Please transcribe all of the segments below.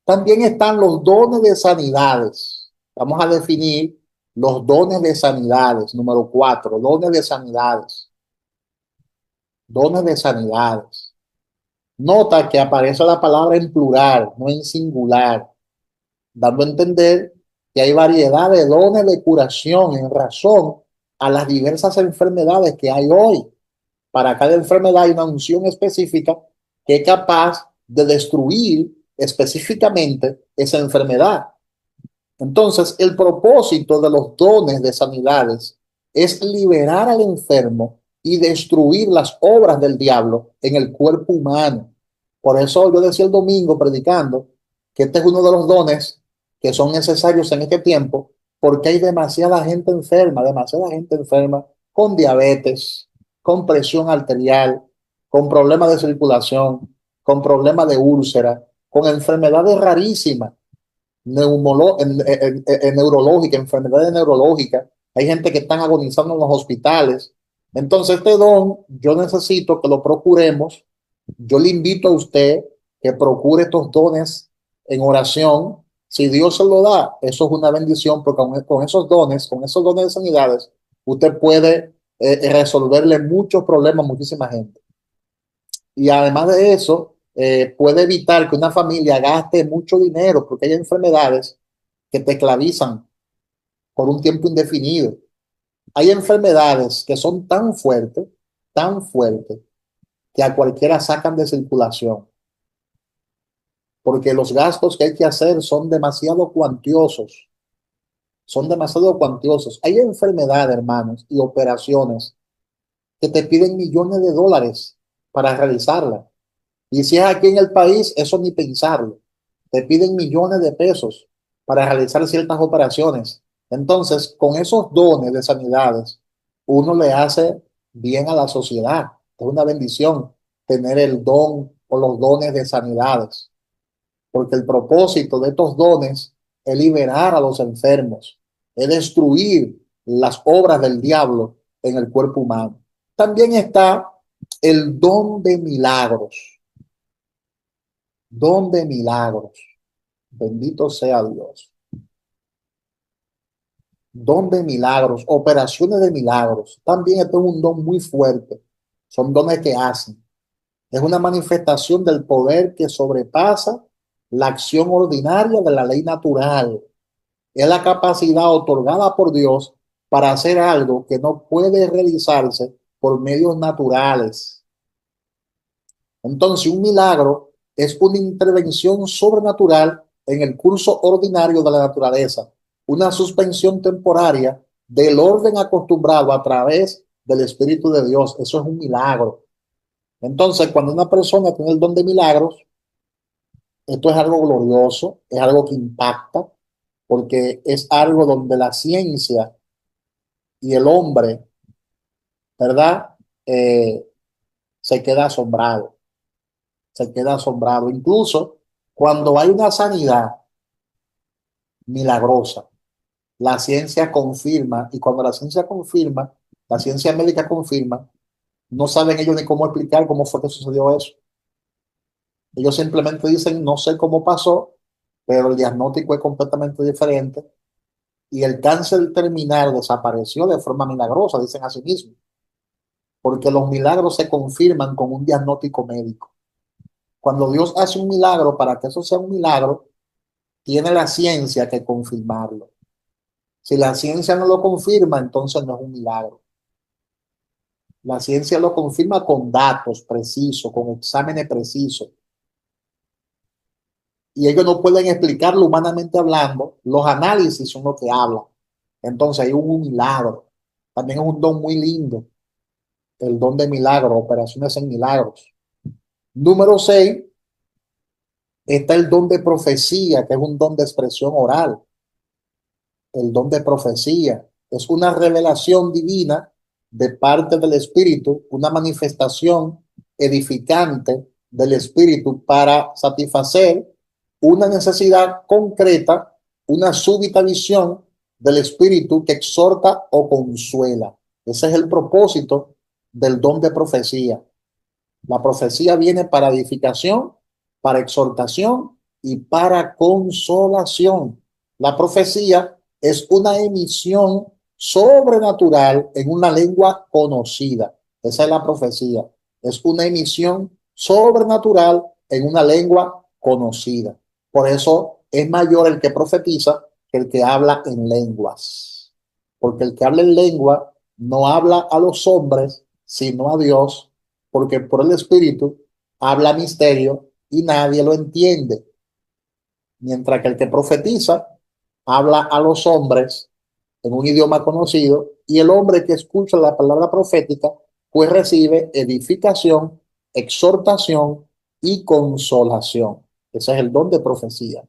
También están los dones de sanidades. Vamos a definir los dones de sanidades. Número 4, dones de sanidades. Dones de sanidades. Nota que aparece la palabra en plural, no en singular, dando a entender que hay variedad de dones de curación en razón a las diversas enfermedades que hay hoy. Para cada enfermedad hay una unción específica que es capaz de destruir específicamente esa enfermedad. Entonces, el propósito de los dones de sanidades es liberar al enfermo y destruir las obras del diablo en el cuerpo humano. Por eso yo decía el domingo predicando que este es uno de los dones que son necesarios en este tiempo porque hay demasiada gente enferma con diabetes, con presión arterial, con problemas de circulación, con problemas de úlcera, con enfermedades rarísimas neurológica, enfermedades neurológicas. Hay gente que están agonizando en los hospitales. Entonces, este don, yo necesito que lo procuremos. Yo le invito a usted que procure estos dones en oración. Si Dios se lo da, eso es una bendición, porque con esos dones de sanidades, usted puede resolverle muchos problemas a muchísima gente. Y además de eso, puede evitar que una familia gaste mucho dinero, porque hay enfermedades que te esclavizan por un tiempo indefinido. Hay enfermedades que son tan fuertes, que a cualquiera sacan de circulación, porque los gastos que hay que hacer son demasiado cuantiosos. Hay enfermedades, hermanos, y operaciones que te piden millones de dólares para realizarla. Y si es aquí en el país, eso ni pensarlo. Te piden millones de pesos para realizar ciertas operaciones. Entonces, con esos dones de sanidades, uno le hace bien a la sociedad. Es una bendición tener el don o los dones de sanidades, porque el propósito de estos dones es liberar a los enfermos, es destruir las obras del diablo en el cuerpo humano. También está el don de milagros. Don de milagros. Bendito sea Dios. Don de milagros, operaciones de milagros. También este es un don muy fuerte. Son dones que hacen. Es una manifestación del poder que sobrepasa la acción ordinaria de la ley natural. Es la capacidad otorgada por Dios para hacer algo que no puede realizarse por medios naturales. Entonces, un milagro es una intervención sobrenatural en el curso ordinario de la naturaleza, una suspensión temporaria del orden acostumbrado a través del Espíritu de Dios. Eso es un milagro. Entonces, cuando una persona tiene el don de milagros, esto es algo glorioso, es algo que impacta, porque es algo donde la ciencia y el hombre, ¿verdad? Eh, se queda asombrado, se queda asombrado. Incluso cuando hay una sanidad milagrosa, la ciencia confirma, y cuando la ciencia confirma, la ciencia médica confirma, no saben ellos ni cómo explicar cómo fue que sucedió eso. Ellos simplemente dicen, no sé cómo pasó, pero el diagnóstico es completamente diferente y el cáncer terminal desapareció de forma milagrosa, dicen a sí mismos, porque los milagros se confirman con un diagnóstico médico. Cuando Dios hace un milagro, para que eso sea un milagro, tiene la ciencia que confirmarlo. Si la ciencia no lo confirma, entonces no es un milagro. La ciencia lo confirma con datos precisos, con exámenes precisos. Y ellos no pueden explicarlo humanamente hablando. Los análisis son los que hablan. Entonces hay un milagro. También es un don muy lindo, el don de milagros, operaciones en milagros. Número 6 está el don de profecía, que es un don de expresión oral. El don de profecía es una revelación divina de parte del Espíritu, una manifestación edificante del Espíritu para satisfacer una necesidad concreta, una súbita visión del Espíritu que exhorta o consuela. Ese es el propósito del don de profecía. La profecía viene para edificación, para exhortación y para consolación. La profecía es una emisión sobrenatural en una lengua conocida. Esa es la profecía. Es una emisión sobrenatural en una lengua conocida. Por eso es mayor el que profetiza que el que habla en lenguas. Porque el que habla en lengua no habla a los hombres, sino a Dios, porque por el Espíritu habla misterio y nadie lo entiende. Mientras que el que profetiza habla a los hombres en un idioma conocido y el hombre que escucha la palabra profética pues recibe edificación, exhortación y consolación. Ese es el don de profecía.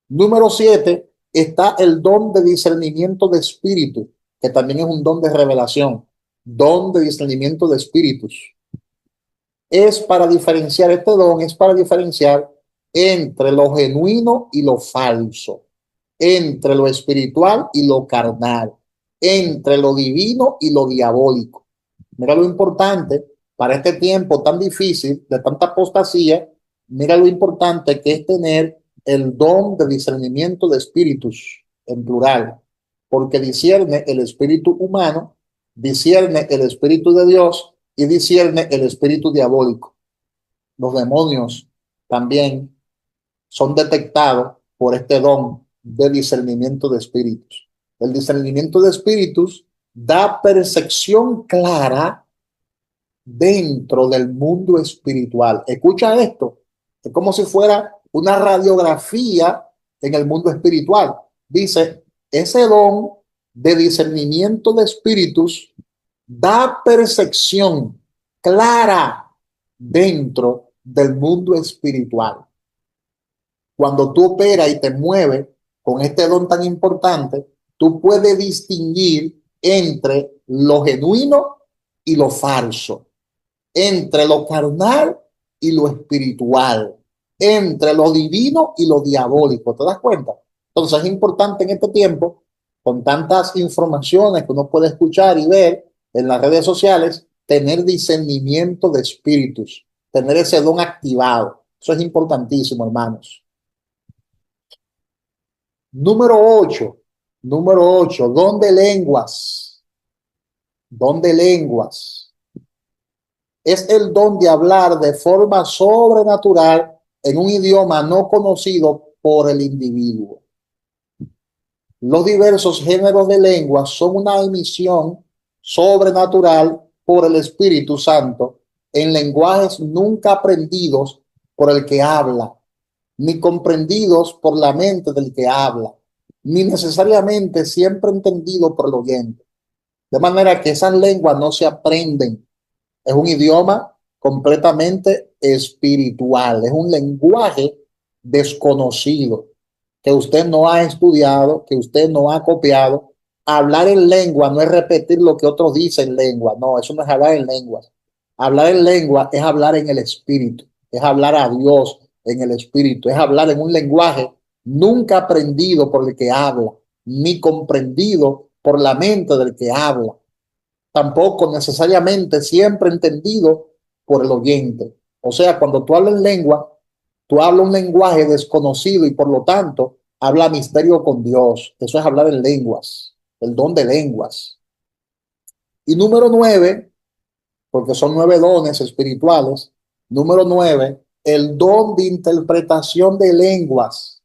Número 7 está el don de discernimiento de espíritu, que también es un don de revelación. Don de discernimiento de espíritus. Es para diferenciar, este don es para diferenciar entre lo genuino y lo falso, entre lo espiritual y lo carnal, entre lo divino y lo diabólico. Mira lo importante para este tiempo tan difícil, de tanta apostasía, mira lo importante que es tener el don de discernimiento de espíritus, en plural, porque discierne el espíritu humano, discierne el espíritu de Dios y discierne el espíritu diabólico. Los demonios también son detectados por este don de discernimiento de espíritus. El discernimiento de espíritus da percepción clara dentro del mundo espiritual. Escucha esto, es como si fuera una radiografía en el mundo espiritual. Dice, ese don de discernimiento de espíritus da percepción clara dentro del mundo espiritual. Cuando tú operas y te mueves con este don tan importante, tú puedes distinguir entre lo genuino y lo falso, entre lo carnal y lo espiritual, entre lo divino y lo diabólico. ¿Te das cuenta? Entonces es importante en este tiempo, con tantas informaciones que uno puede escuchar y ver en las redes sociales, tener discernimiento de espíritus, tener ese don activado. Eso es importantísimo, hermanos. Número 8, don de lenguas, don de lenguas. Es el don de hablar de forma sobrenatural en un idioma no conocido por el individuo. Los diversos géneros de lenguas son una emisión sobrenatural por el Espíritu Santo en lenguajes nunca aprendidos por el que habla, ni comprendidos por la mente del que habla, ni necesariamente siempre entendido por el oyente. De manera que esas lenguas no se aprenden. Es un idioma completamente espiritual, es un lenguaje desconocido que usted no ha estudiado, que usted no ha copiado. Hablar en lengua no es repetir lo que otros dicen en lengua, no, eso no es hablar en lenguas. Hablar en lengua es hablar en el espíritu, es hablar a Dios en el espíritu, es hablar en un lenguaje nunca aprendido por el que habla, ni comprendido por la mente del que habla, tampoco necesariamente siempre entendido por el oyente. O sea, cuando tú hablas en lengua, tú hablas un lenguaje desconocido y por lo tanto habla misterio con Dios. Eso es hablar en lenguas, el don de lenguas. Y número 9, porque son 9 dones espirituales. Número 9, el don de interpretación de lenguas.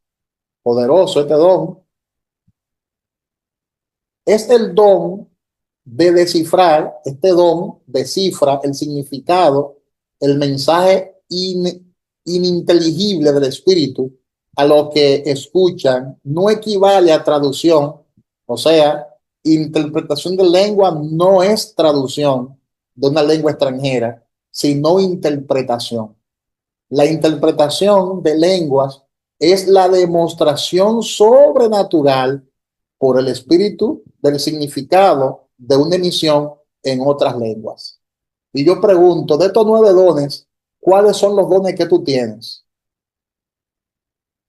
Poderoso este don. Es el don de descifrar, este don descifra el significado, el mensaje ininteligible del espíritu a lo que escuchan. No equivale a traducción, o sea, interpretación de lengua no es traducción de una lengua extranjera, sino interpretación. La interpretación de lenguas es la demostración sobrenatural por el espíritu del significado de una emisión en otras lenguas. Y yo pregunto, de estos 9 dones, ¿cuáles son los dones que tú tienes?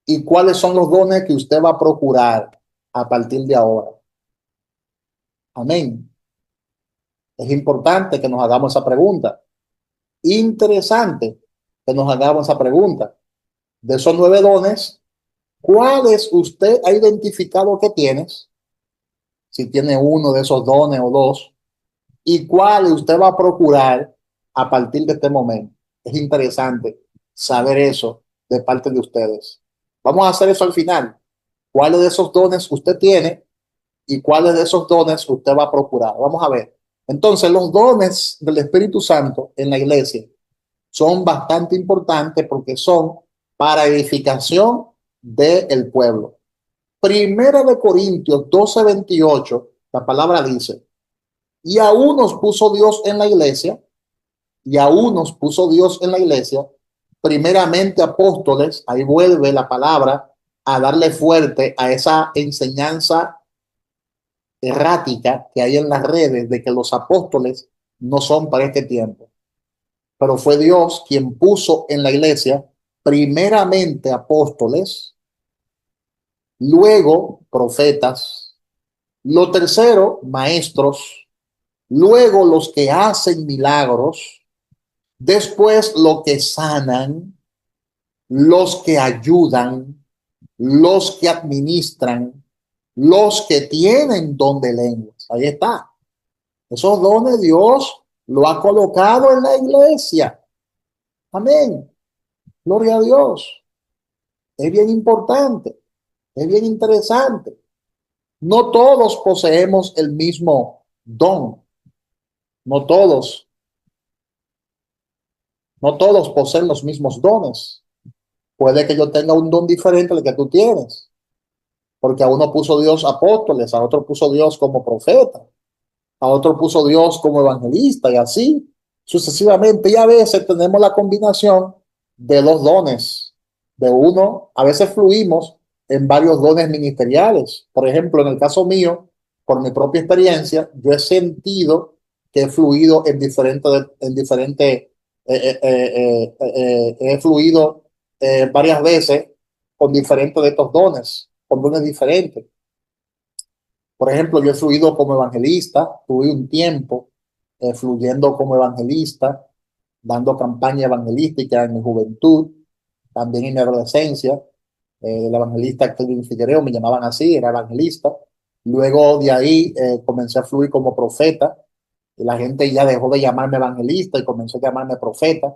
¿Y cuáles son los dones que usted va a procurar a partir de ahora? Amén. Es importante que nos hagamos esa pregunta. Interesante que nos hagamos esa pregunta. De esos 9 dones, ¿cuáles usted ha identificado que tienes? Si tiene uno de esos dones o dos, y cuáles usted va a procurar a partir de este momento. Es interesante saber eso de parte de ustedes. Vamos a hacer eso al final. ¿Cuáles de esos dones usted tiene y cuáles de esos dones usted va a procurar? Vamos a ver. Entonces, los dones del Espíritu Santo en la iglesia son bastante importantes porque son para edificación del pueblo. Primera de Corintios 12:28, la palabra dice, y a unos puso Dios en la iglesia, y a unos puso Dios en la iglesia, primeramente apóstoles, ahí vuelve la palabra a darle fuerte a esa enseñanza errática que hay en las redes de que los apóstoles no son para este tiempo, pero fue Dios quien puso en la iglesia primeramente apóstoles, luego profetas, lo tercero maestros, luego los que hacen milagros, después los que sanan, los que ayudan, los que administran, los que tienen don de lenguas. Ahí está. Esos dones Dios lo ha colocado en la iglesia. Amén. Gloria a Dios. Es bien importante. Es bien interesante. No todos poseemos el mismo don. No todos. No todos poseen los mismos dones. Puede que yo tenga un don diferente al que tú tienes. Porque a uno puso Dios apóstoles, a otro puso Dios como profeta, a otro puso Dios como evangelista y así sucesivamente. Y a veces tenemos la combinación de los dones de uno. A veces fluimos en varios dones ministeriales. Por ejemplo, en el caso mío, por mi propia experiencia, yo he sentido que he fluido he fluido varias veces con diferentes de estos dones, con dones diferentes. Por ejemplo, yo he fluido como evangelista, tuve un tiempo fluyendo como evangelista, dando campaña evangelística en mi juventud, también en mi adolescencia. El evangelista Kelvin Figuereo me llamaban así, era evangelista. Luego de ahí comencé a fluir como profeta y la gente ya dejó de llamarme evangelista y comenzó a llamarme profeta.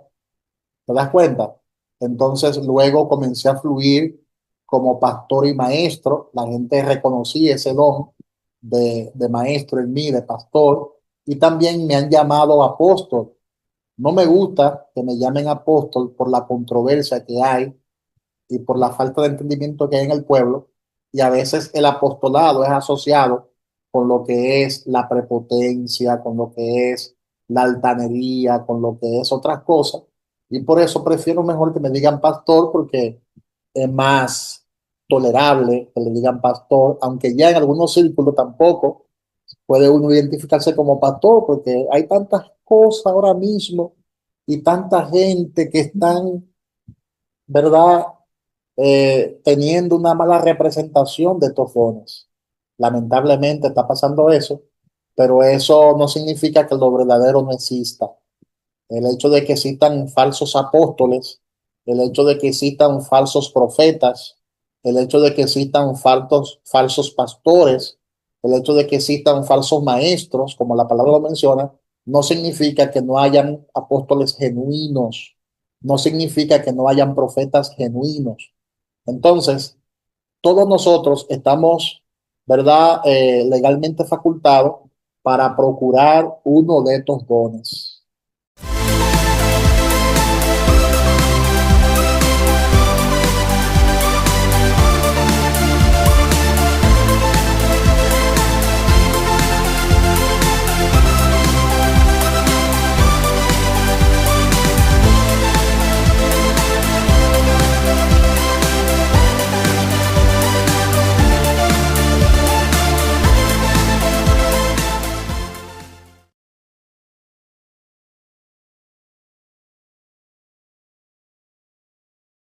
¿Te das cuenta? Entonces luego comencé a fluir como pastor y maestro. La gente reconocía ese don de maestro en mí, de pastor, y también me han llamado apóstol. No me gusta que me llamen apóstol por la controversia que hay y por la falta de entendimiento que hay en el pueblo. Y a veces el apostolado es asociado con lo que es la prepotencia, con lo que es la altanería, con lo que es otras cosas. Y por eso prefiero mejor que me digan pastor porque es más tolerable que le digan pastor, aunque ya en algunos círculos tampoco puede uno identificarse como pastor porque hay tantas cosas ahora mismo y tanta gente que están, ¿verdad? Teniendo una mala representación de estos dones. Lamentablemente está pasando eso, pero eso no significa que lo verdadero no exista. El hecho de que existan falsos apóstoles, el hecho de que existan falsos profetas, el hecho de que existan falsos pastores, el hecho de que existan falsos maestros, como la palabra lo menciona, no significa que no hayan apóstoles genuinos, no significa que no hayan profetas genuinos. Entonces, todos nosotros estamos, ¿verdad?, legalmente facultados para procurar uno de estos dones.